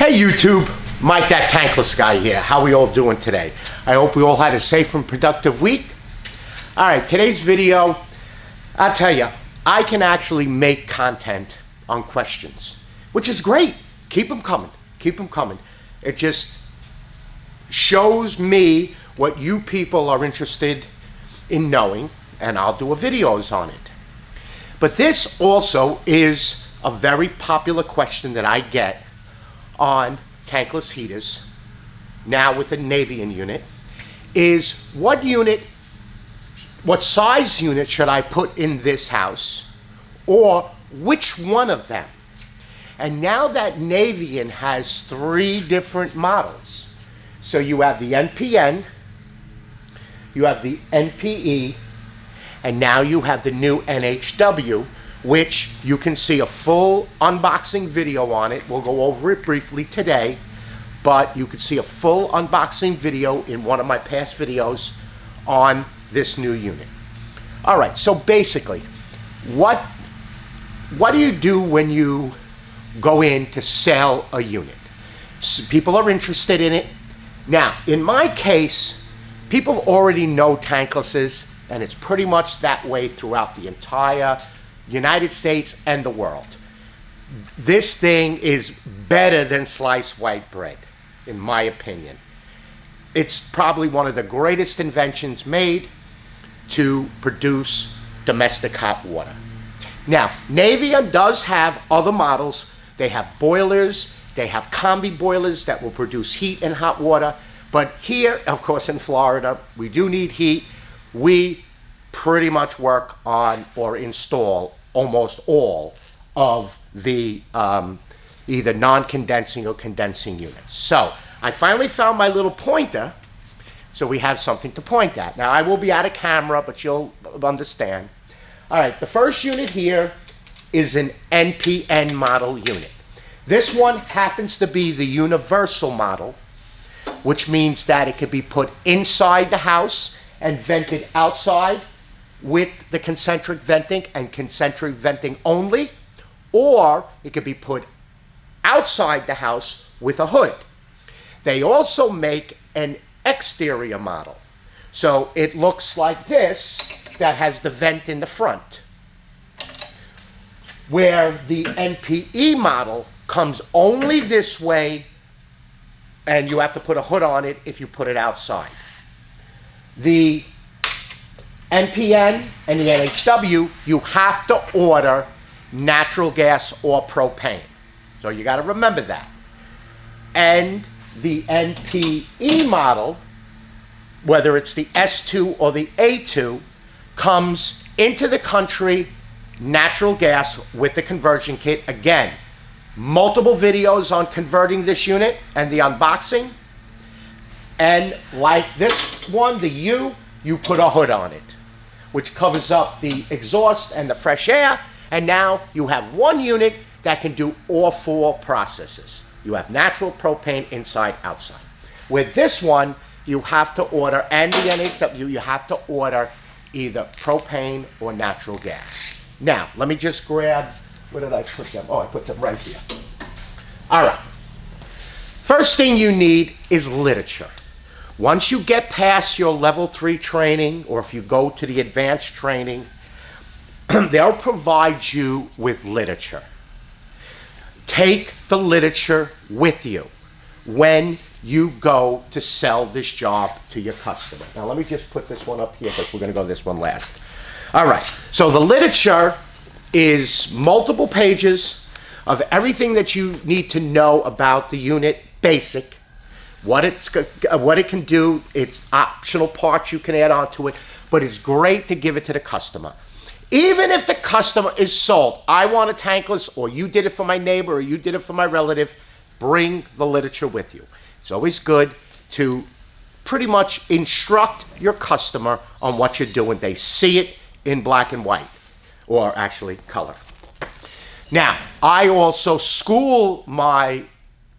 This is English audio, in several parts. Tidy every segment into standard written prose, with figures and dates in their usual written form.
Hey YouTube, Mike that Tankless guy here. How we all doing today? I hope we all had a safe and productive week. Alright, today's video, I'll tell you, I can actually make content on questions, which is great. Keep them coming. Keep them coming. It just shows me what you people are interested in knowing, and I'll do videos on it. But this also is a very popular question that I get on tankless heaters, now with the Navien unit, is what size unit should I put in this house, or which one of them? And now that Navien has 3 different models, so you have the NPN, you have the NPE, and now you have the new NHW, which you can see a full unboxing video on it. We'll go over it briefly today, but you can see a full unboxing video in one of my past videos on this new unit. All right, so basically, what do you do when you go in to sell a unit? So people are interested in it. Now, in my case, people already know tanklesses, and it's pretty much that way throughout the entire United States and the world. This thing is better than sliced white bread, in my opinion. It's probably one of the greatest inventions made to produce domestic hot water. Now, Navien does have other models. They have boilers, they have combi boilers that will produce heat and hot water. But here, of course, in Florida, we do need heat. We pretty much work on or install almost all of the either non-condensing or condensing units. So I finally found my little pointer, so we have something to point at. Now I will be out of camera, but you'll understand. All right, the first unit here is an NPN model unit. This one happens to be the universal model, which means that it could be put inside the house and vented outside with the concentric venting and concentric venting only, or it could be put outside the house with a hood. They also make an exterior model. So it looks like this, that has the vent in the front, where the NPE model comes only this way, and you have to put a hood on it if you put it outside. The NPN and the NHW, you have to order natural gas or propane. So you got to remember that. And the NPE model, whether it's the S2 or the A2, comes into the country natural gas with the conversion kit. Again, multiple videos on converting this unit and the unboxing. And like this one, the U, you put a hood on it, which covers up the exhaust and the fresh air. And now you have one unit that can do all 4 processes. You have natural, propane, inside, outside. With this one, you have to order, and the NHW, you have to order either propane or natural gas. Now, let me just grab, where did I put them? Oh, I put them right here. All right. First thing you need is literature. Once you get past your level 3 training, or if you go to the advanced training, they'll provide you with literature. Take the literature with you when you go to sell this job to your customer. Now let me just put this one up here because we're going to go this one last. All right, so the literature is multiple pages of everything that you need to know about the unit, basic, what it can do. It's optional parts you can add on to it, but it's great to give it to the customer. Even if the customer is sold, I want a tankless, or you did it for my neighbor, or you did it for my relative, bring the literature with you. It's always good to pretty much instruct your customer on what you're doing. They see it in black and white, or actually color. Now, I also school my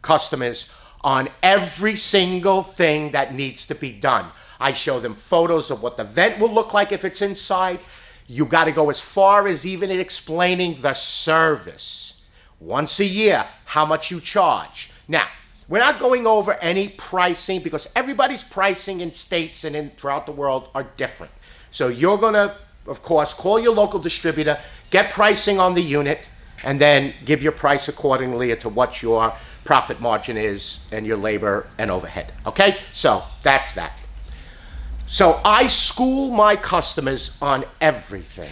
customers on every single thing that needs to be done. I show them photos of what the vent will look like if it's inside. You got to go as far as even explaining the service. Once a year, how much you charge. Now, we're not going over any pricing because everybody's pricing in states and throughout the world are different. So you're going to, of course, call your local distributor, get pricing on the unit, and then give your price accordingly to what your profit margin is and your labor and overhead. Okay? So that's that. So I school my customers on everything,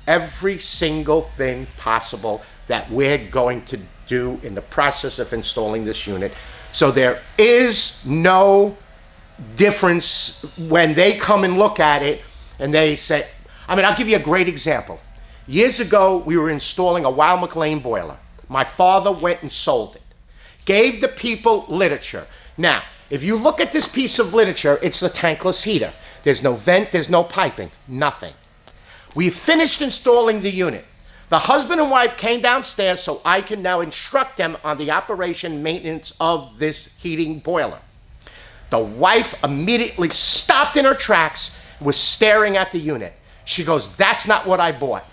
every single thing possible that we're going to do in the process of installing this unit. So there is no difference when they come and look at it and they say, I'll give you a great example. Years ago, we were installing a Weill McLean boiler. My father went and sold it. Gave the people literature. Now, if you look at this piece of literature, it's the tankless heater. There's no vent, there's no piping, nothing. We finished installing the unit. The husband and wife came downstairs so I can now instruct them on the operation and maintenance of this heating boiler. The wife immediately stopped in her tracks and was staring at the unit. She goes, "That's not what I bought."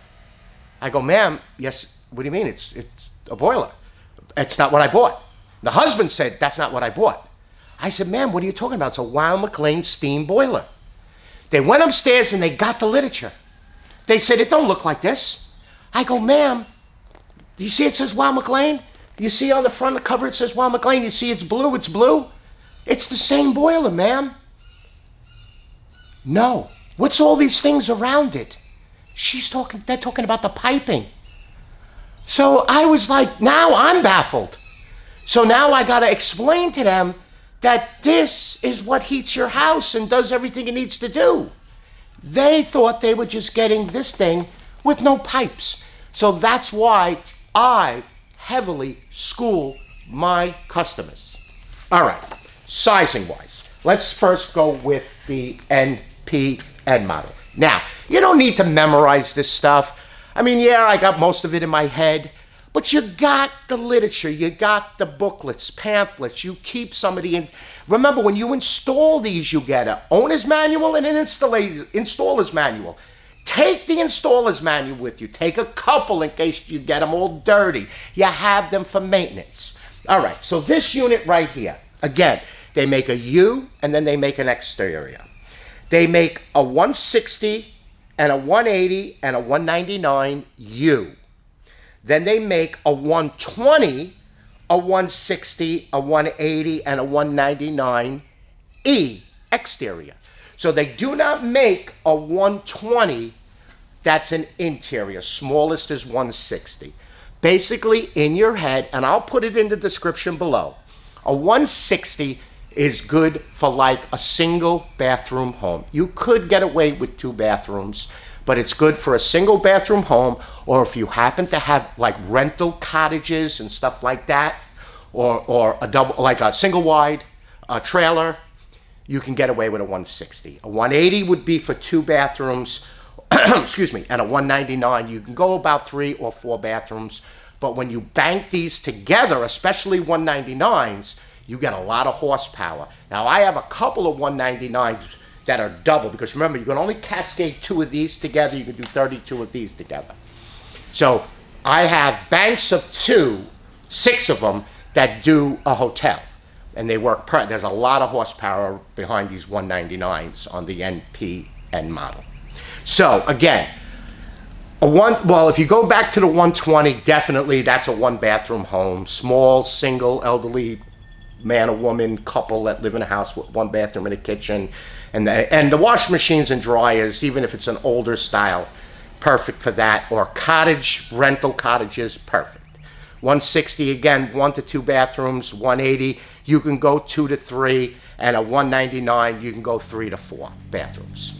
I go, "Ma'am, yes, what do you mean? It's a boiler. It's not what I bought." The husband said, "That's not what I bought." I said, "Ma'am, what are you talking about? It's a Weill McLean steam boiler." They went upstairs and they got the literature. They said, "It don't look like this." I go, "Ma'am, do you see it says Weill McLean? You see on the front of the cover it says Weill McLean? You see it's blue, it's blue? It's the same boiler, ma'am." "No. What's all these things around it?" They're talking about the piping. So I was like, now I'm baffled. So now I got to explain to them that this is what heats your house and does everything it needs to do. They thought they were just getting this thing with no pipes. So that's why I heavily school my customers. All right, sizing wise, let's first go with the NPN model. Now, you don't need to memorize this stuff. Yeah, I got most of it in my head, but you got the literature, you got the booklets, pamphlets, you keep somebody. Remember, when you install these, you get an owner's manual and an installer's manual. Take the installer's manual with you. Take a couple in case you get them all dirty. You have them for maintenance. All right, so this unit right here, again, they make a U and then they make an exterior. They make a 160 and a 180 and a 199 U. Then they make a 120, a 160, a 180, and a 199 E exterior. So they do not make a 120 that's an interior. Smallest is 160. Basically, in your head, and I'll put it in the description below, a 160 is good for like a single bathroom home. You could get away with 2 bathrooms, but it's good for a single bathroom home, or if you happen to have like rental cottages and stuff like that, or a double, like a single wide trailer, you can get away with a 160. A 180 would be for 2 bathrooms, excuse me, and a 199, you can go about 3 or 4 bathrooms, but when you bank these together, especially 199s, you get a lot of horsepower. Now, I have a couple of 199s that are double, because remember, you can only cascade 2 of these together. You can do 32 of these together. So I have banks of 2, 6 of them, that do a hotel. And they work, there's a lot of horsepower behind these 199s on the NPN model. So again, if you go back to the 120, definitely that's a 1-bathroom home. Small, single, elderly man or woman couple that live in a house with 1 bathroom and a kitchen, and the washing machines and dryers, even if it's an older style, perfect for that. Or cottage, rental cottages, perfect. 160, again, 1 to 2 bathrooms. 180, you can go 2 to 3, and a 199, you can go 3 to 4 bathrooms.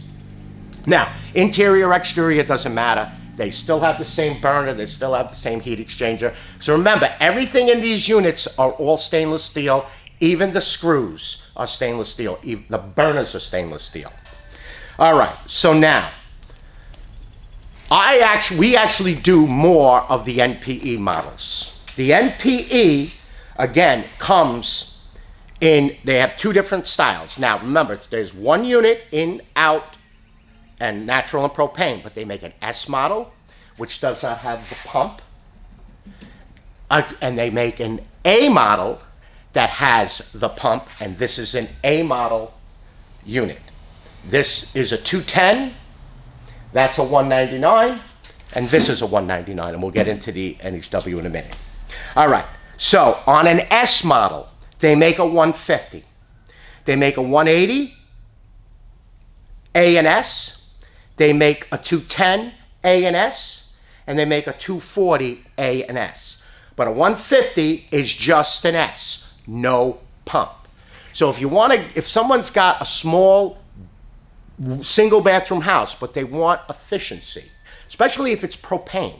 Now, interior, exterior, doesn't matter. They still have the same burner, they still have the same heat exchanger. So remember, everything in these units are all stainless steel. Even the screws are stainless steel. Even the burners are stainless steel. All right, so now, we actually do more of the NPE models. The NPE, again, comes in, they have 2 different styles. Now, remember, there's 1 unit in, out, and natural and propane, but they make an S model, which does not have the pump. And they make an A model that has the pump, and this is an A model unit. This is a 210, that's a 199, and this is a 199, and we'll get into the NHW in a minute. All right, so on an S model, they make a 150. They make a 180, A and S. They make a 210, A and S. And they make a 240, A and S. But a 150 is just an S, no pump. So if you want to, if someone's got a small single bathroom house, but they want efficiency, especially if it's propane.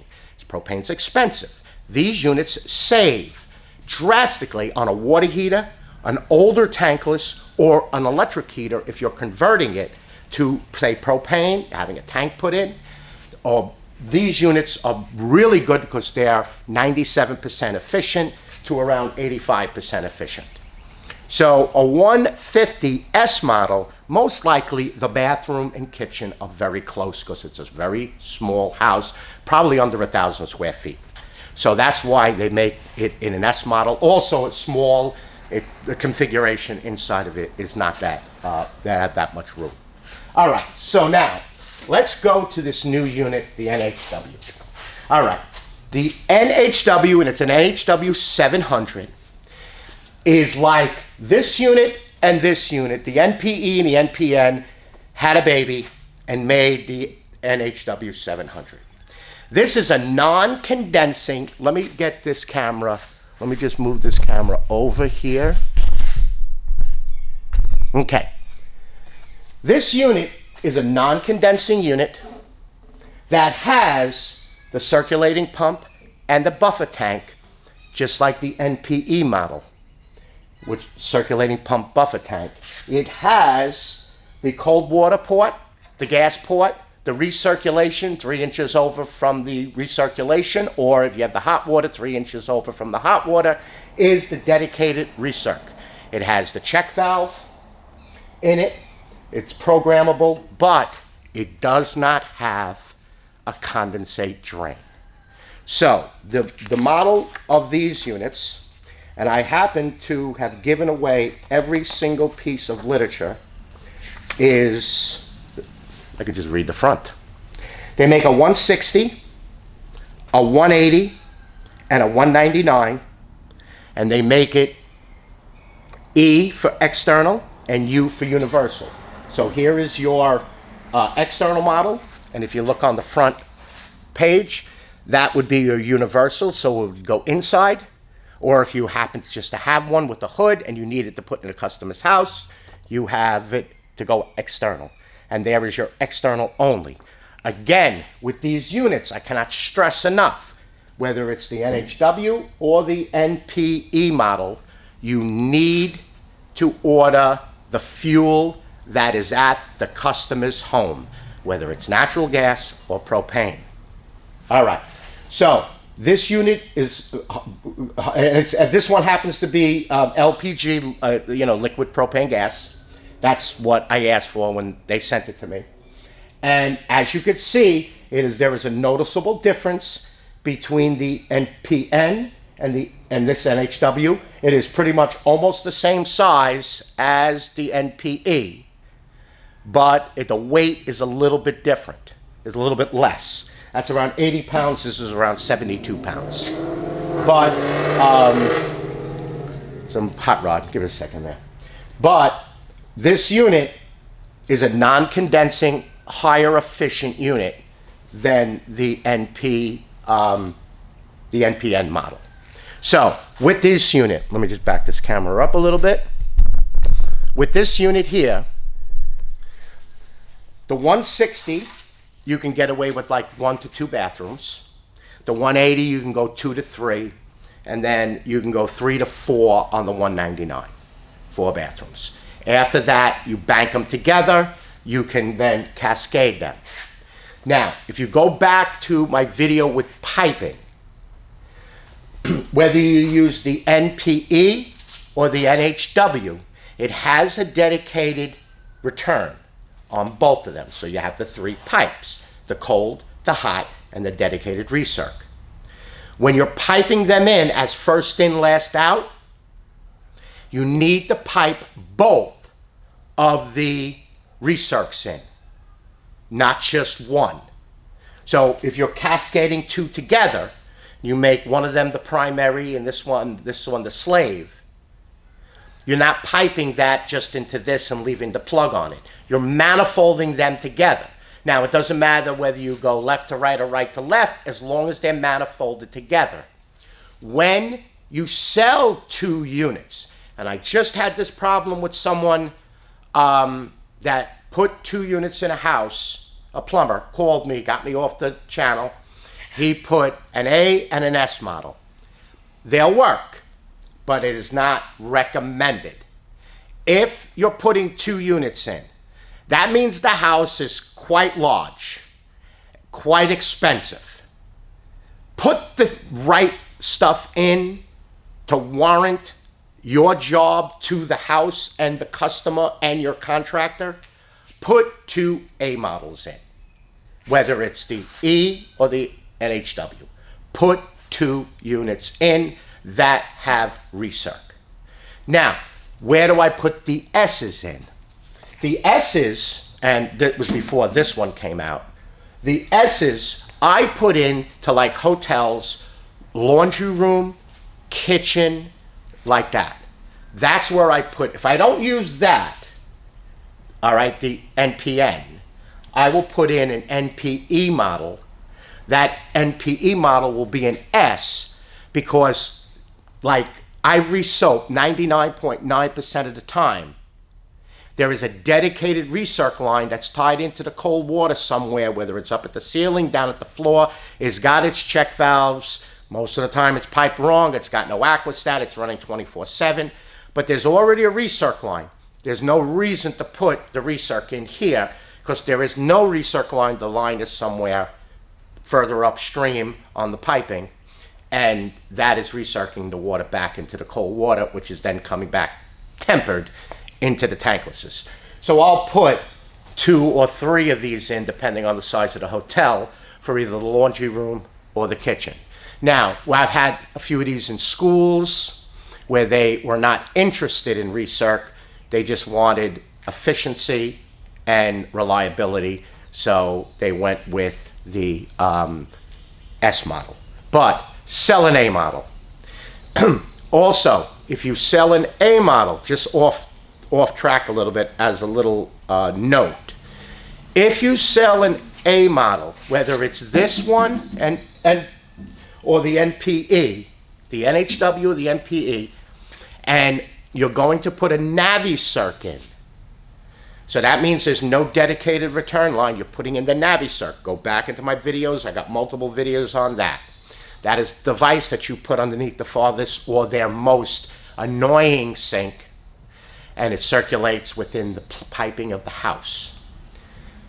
Propane's expensive. These units save drastically on a water heater, an older tankless, or an electric heater if you're converting it to, say, propane, having a tank put in. Or these units are really good because they're 97% efficient to around 85% efficient. So a 150 S model, most likely the bathroom and kitchen are very close because it's a very small house, probably under 1,000 square feet. So that's why they make it in an S model. Also, it's small. The configuration inside of it is not that much room. All right, so now let's go to this new unit, the NHW. All right, the NHW, and it's an NHW 700, is like this unit and this unit. The NPE and the NPN had a baby and made the NHW 700. This is a non-condensing, let me get this camera, let me just move this camera over here. Okay. This unit is a non-condensing unit that has the circulating pump and the buffer tank, just like the NPE model, which circulating pump buffer tank. It has the cold water port, the gas port, the recirculation 3 inches over from the recirculation, or if you have the hot water 3 inches over from the hot water, is the dedicated recirc. It has the check valve in it. It's programmable, but it does not have a condensate drain. So the model of these units, and I happen to have given away every single piece of literature, is, I could just read the front. They make a 160, a 180, and a 199, and they make it E for external and U for universal. So here is your external model, and if you look on the front page, that would be your universal, so it would go inside. Or if you happen just to have one with the hood and you need it to put in a customer's house, you have it to go external. And there is your external only. Again, with these units, I cannot stress enough, whether it's the NHW or the NPE model, you need to order the fuel that is at the customer's home, whether it's natural gas or propane. All right, so this unit is, this one happens to be LPG, liquid propane gas. That's what I asked for when they sent it to me. And as you can see, there is a noticeable difference between the NPN and this NHW. It is pretty much almost the same size as the NPE, but the weight is a little bit different. It's a little bit less. That's around 80 pounds. This is around 72 pounds. But, some hot rod, give it a second there. But this unit is a non-condensing, higher efficient unit than the NPN model. So with this unit, let me just back this camera up a little bit. With this unit here, the 160, you can get away with like 1 to 2 bathrooms. The 180, you can go 2 to 3, and then you can go 3 to 4 on the 199, 4 bathrooms. After that, you bank them together. You can then cascade them. Now, if you go back to my video with piping, whether you use the NPE or the NHW, it has a dedicated return on both of them. So you have the 3 pipes, the cold, the hot, and the dedicated recirc. When you're piping them in as first in, last out, you need to pipe both of the recircs in, not just one. So if you're cascading two together, you make one of them the primary and this one the slave. You're not piping that just into this and leaving the plug on it. You're manifolding them together. Now, it doesn't matter whether you go left to right or right to left, as long as they're manifolded together. When you sell 2 units, and I just had this problem with someone that put 2 units in a house, a plumber called me, got me off the channel. He put an A and an S model. They'll work, but it is not recommended. If you're putting 2 units in, that means the house is quite large, quite expensive. Put the right stuff in to warrant your job to the house and the customer and your contractor. Put 2 A models in, whether it's the E or the NHW. Put 2 units in that have recirc. Now, where do I put the S's in? The S's, and that was before this one came out, the S's I put in to like hotels, laundry room, kitchen, like that. That's where I put, if I don't use that, all right, the NPN, I will put in an NPE model. That NPE model will be an S because, like, Ivory soap 99.9% of the time, there is a dedicated recirc line that's tied into the cold water somewhere, whether it's up at the ceiling, down at the floor. It's got its check valves. Most of the time it's piped wrong. It's got no aquastat. It's running 24/7. But there's already a recirc line. There's no reason to put the recirc in here because there is no recirc line. The line is somewhere further upstream on the piping, and that is recircling the water back into the cold water, which is then coming back tempered into the tanklesses. So I'll put 2 or 3 of these in, depending on the size of the hotel, for either the laundry room or the kitchen. Now, I've had a few of these in schools where they were not interested in recirc. They just wanted efficiency and reliability, so they went with the S model. But sell an A model. Also, if you sell an A model, just off track a little bit as a little note. If you sell an A model, whether it's this one or the NPE, the NHW or the NPE, and you're going to put a NaviCirc in. So that means there's no dedicated return line. You're putting in the NaviCirc. Go back into my videos. I got multiple videos on that. That is the device that you put underneath the farthest or their most annoying sink, and it circulates within the piping of the house.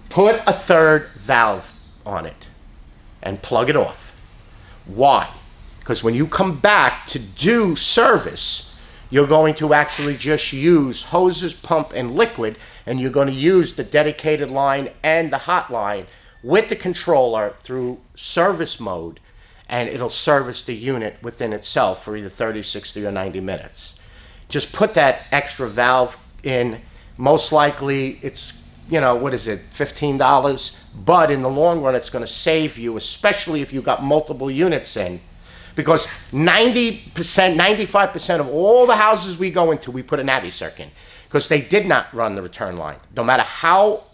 Put a 3rd valve on it and plug it off. Why? Because when you come back to do service, you're going to actually just use hoses, pump, and liquid, and you're going to use the dedicated line and the hot line with the controller through service mode, and it'll service the unit within itself for either 30, 60, or 90 minutes. Just put that extra valve in. Most likely it's, what is it, $15, but in the long run it's going to save you, especially if you've got multiple units in, because 90%, 95% of all the houses we go into, we put a NaviCirc in, because they did not run the return line. No matter how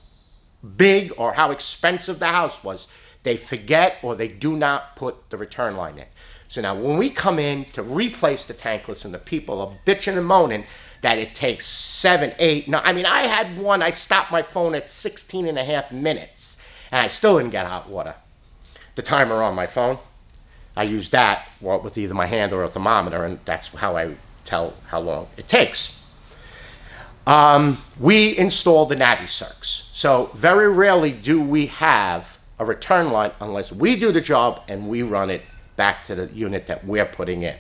big or how expensive the house was, they forget or they do not put the return line in. So now when we come in to replace the tankless and the people are bitching and moaning that it takes 7, 8, 9. I mean, I had one, I stopped my phone at 16.5 minutes and I still didn't get hot water. The timer on my phone, I use that with either my hand or a thermometer, and that's how I tell how long it takes. We install the NaviCircs. So very rarely do we have a return line unless we do the job and we run it back to the unit that we're putting in.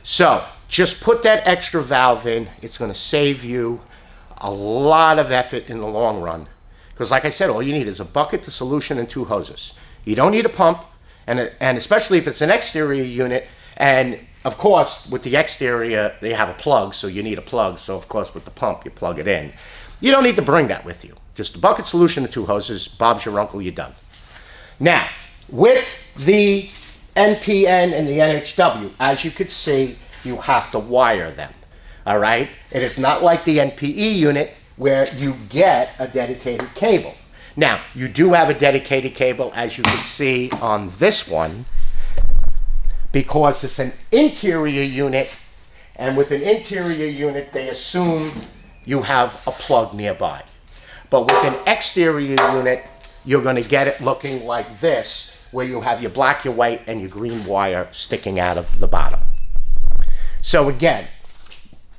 So just put that extra valve in. It's going to save you a lot of effort in the long run. Because like I said, all you need is a bucket, the solution, and 2 hoses. You don't need a pump, and especially if it's an exterior unit and of course, with the exterior, they have a plug, so you need a plug. So, of course, with the pump, you plug it in. You don't need to bring that with you. Just a bucket solution and 2 hoses. Bob's your uncle, you're done. Now, with the NPN and the NHW, as you can see, you have to wire them. All right? It is not like the NPE unit where you get a dedicated cable. Now, you do have a dedicated cable, as you can see on this one, because it's an interior unit, and with an interior unit, they assume you have a plug nearby. But with an exterior unit, you're going to get it looking like this, where you have your black, your white, and your green wire sticking out of the bottom. So again,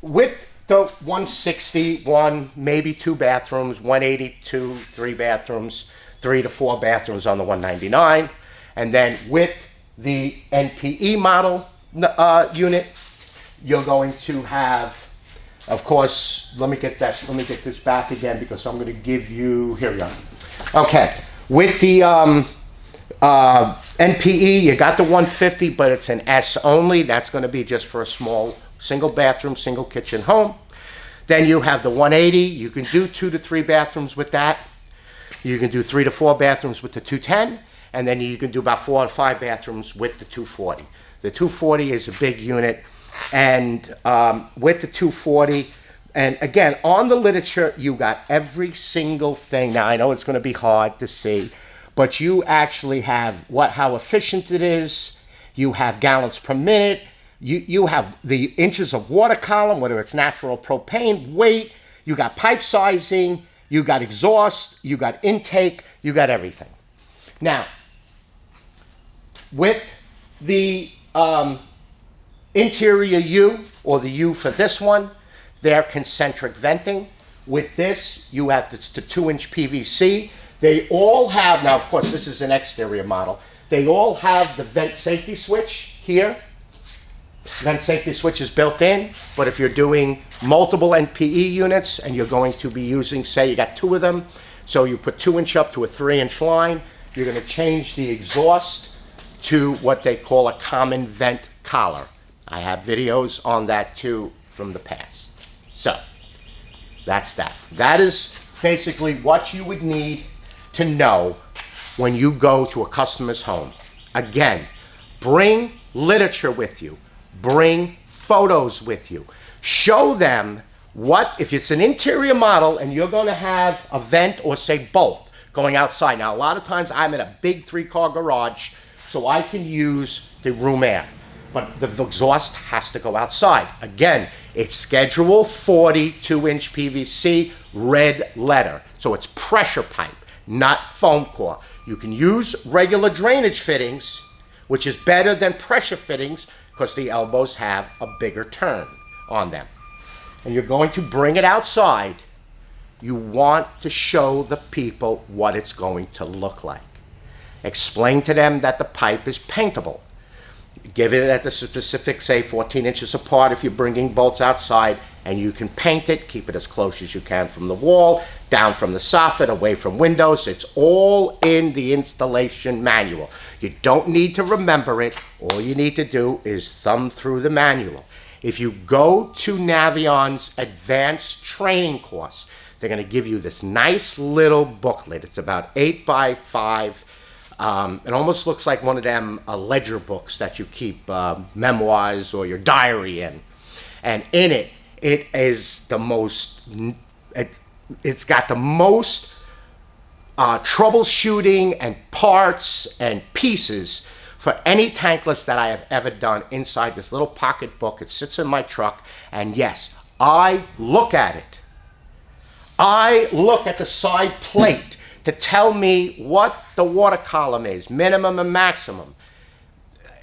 with the 161, maybe 2 bathrooms, 182, 3 bathrooms, 3 to 4 bathrooms on the 199, and then with the NPE model unit, you're going to have, of course, let me get this back again because I'm going to give you, here we go. Okay, with the NPE, you got the 150, but it's an S only. That's going to be just for a small single bathroom, single kitchen home. Then you have the 180. You can do 2 to 3 bathrooms with that. You can do 3 to 4 bathrooms with the 210. And then you can do about 4 to 5 bathrooms with the 240. The 240 is a big unit. And with the 240, and again, on the literature, you got every single thing. Now, I know it's going to be hard to see, but you actually have how efficient it is. You have gallons per minute. You have the inches of water column, whether it's natural propane, weight. You got pipe sizing. You got exhaust. You got intake. You got everything. Now, with the interior U, or the U for this one, they're concentric venting. With this, you have the 2-inch PVC. They all have, now of course this is an exterior model, they all have the vent safety switch here. Vent safety switch is built in, but if you're doing multiple NPE units and you're going to be using, say you got 2 of them, so you put 2-inch up to a 3-inch line, you're going to change the exhaust to what they call a common vent collar. I have videos on that too from the past. So, that's that. That is basically what you would need to know when you go to a customer's home. Again, bring literature with you. Bring photos with you. Show them what, if it's an interior model and you're going to have a vent or say both going outside. Now, a lot of times I'm in a big 3-car garage, so I can use the room air. But the exhaust has to go outside. Again, it's Schedule 40 2-inch PVC, red letter. So it's pressure pipe, not foam core. You can use regular drainage fittings, which is better than pressure fittings because the elbows have a bigger turn on them. And you're going to bring it outside. You want to show the people what it's going to look like. Explain to them that the pipe is paintable. Give it at the specific, say, 14 inches apart if you're bringing bolts outside, and you can paint it. Keep it as close as you can from the wall, down from the soffit, away from windows. It's all in the installation manual. You don't need to remember it. All you need to do is thumb through the manual. If you go to Navien's advanced training course, they're going to give you this nice little booklet. It's about 8 by 5. It almost looks like one of them ledger books that you keep memoirs or your diary in. And in it, it is the most, it's got the most troubleshooting and parts and pieces for any tankless that I have ever done inside this little pocket book. It sits in my truck, and yes, I look at it. I look at the side plate to tell me what the water column is, minimum and maximum.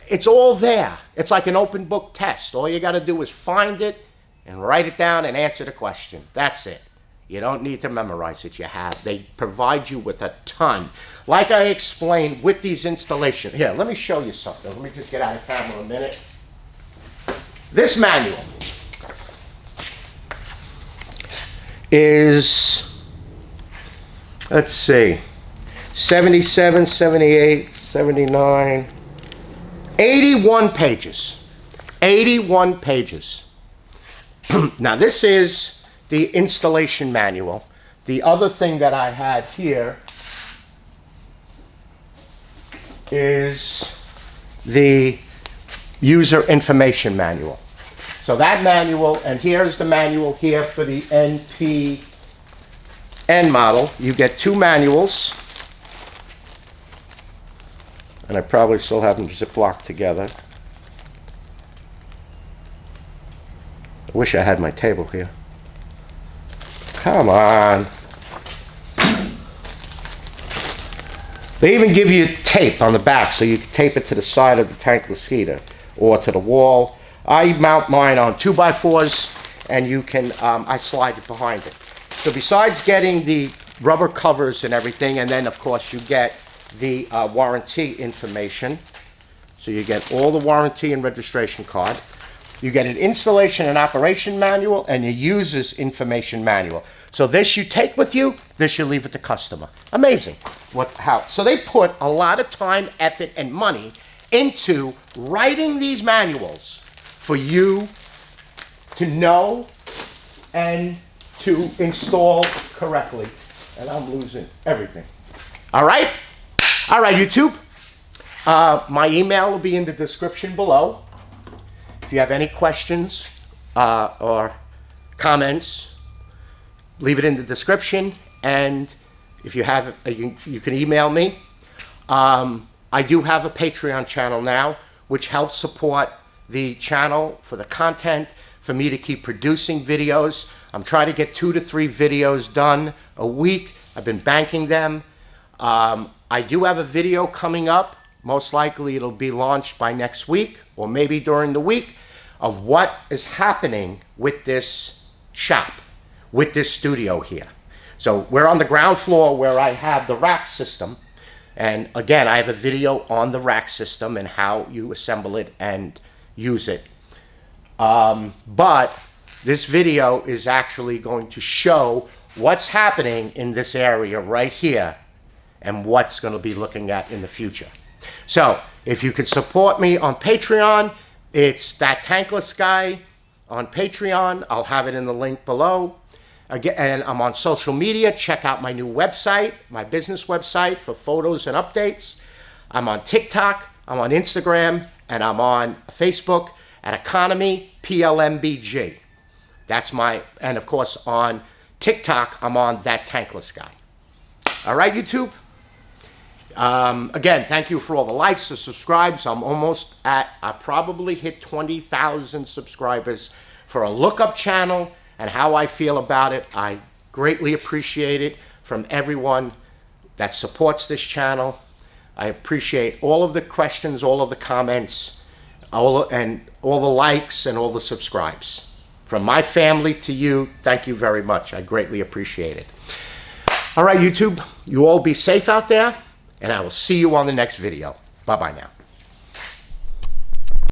It's all there. It's like an open book test. All you got to do is find it and write it down and answer the question. That's it. You don't need to memorize it. They provide you with a ton. Like I explained with these installations. Here, let me show you something. Let me just get out of camera a minute. This manual is, let's see, 77, 78, 79, 81 pages. 81 pages. Now this is the installation manual. The other thing that I had here is the user information manual. So that manual, and here's the manual here for the NPN model. You get 2 manuals, and I probably still have them ziplocked together. I wish I had my table here. Come on. They even give you tape on the back, so you can tape it to the side of the tankless heater or to the wall. I mount mine on 2x4s, and you can, I slide it behind it. So besides getting the rubber covers and everything, and then of course you get the warranty information. So you get all the warranty and registration card. You get an installation and operation manual and a user's information manual. So this you take with you, this you leave with the customer. Amazing. How? So they put a lot of time, effort, and money into writing these manuals for you to know and to install correctly. And I'm losing everything. All right? All right, YouTube. My email will be in the description below. If you have any questions or comments, leave it in the description. And if you have, you can email me. I do have a Patreon channel now, which helps support the channel for the content, for me to keep producing videos. I'm trying to get 2 to 3 videos done a week. I've been banking them. I do have a video coming up. Most likely it'll be launched by next week or maybe during the week of what is happening with this shop, with this studio here. So we're on the ground floor where I have the rack system. And again, I have a video on the rack system and how you assemble it and use it. But this video is actually going to show what's happening in this area right here and what's going to be looking at in the future. So if you could support me on Patreon, it's That Tankless Guy on Patreon. I'll have it in the link below. Again, and I'm on social media. Check out my new website, my business website for photos and updates. I'm on TikTok, I'm on Instagram, and I'm on Facebook at economyplumbing. That's my, and of course on TikTok, I'm on That Tankless Guy. All right, YouTube? Again, thank you for all the likes, the subscribes. I'm almost at, I probably hit 20,000 subscribers for a lookup channel, and how I feel about it. I greatly appreciate it from everyone that supports this channel. I appreciate all of the questions, all of the comments, all the likes and all the subscribes. From my family to you, thank you very much. I greatly appreciate it. All right, YouTube, you all be safe out there, and I will see you on the next video. Bye-bye now.